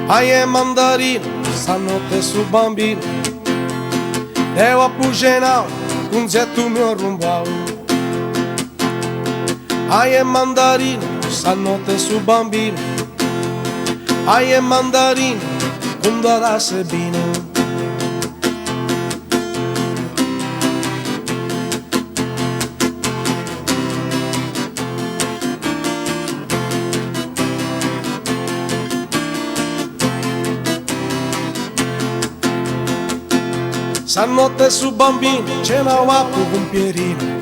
Ai e mandarino, stanotte su bambino, devo appugenare, un zetto mio rumbao. Ai e mandarino, stanotte su bambino, ai e mandarino, con da sebino. Stanotte su bambino c'è una guappo con Pierino,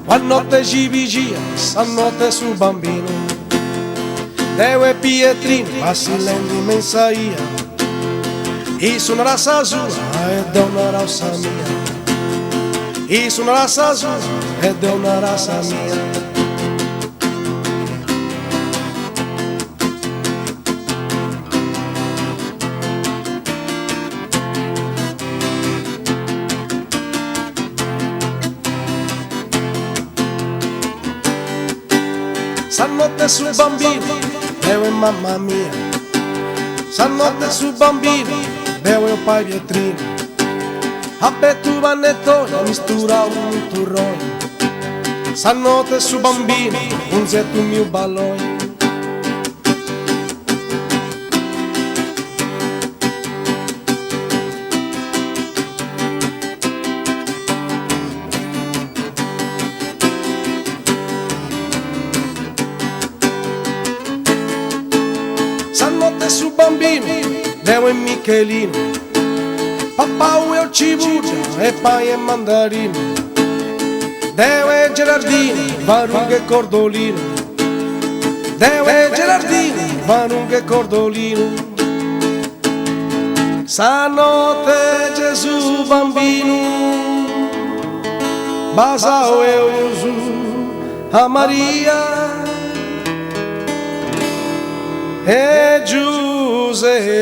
quando te ci vigia, stanotte su bambino, Deo e Pietrino, passilenti mensa ia, e sono la sua e donna rossa mia, e sono la sua e donna rossa mia. Stanotte su bambino, Deo e mamma mia, stanotte su bambino, Deo e pai Pietrino, a bettu panettone mistura un turrone, stanotte su bambino, un zetto mio ballone. Stanotte su bambino, Deo e Michelino, papà e Cibugia e pai e mandarino, Deo e Gerardino, Varughe e Cordolino, Deo e Gerardino, Varughe e Cordolino. Stanotte Gesù bambino, basao e Gesù a Maria e Giuseppino.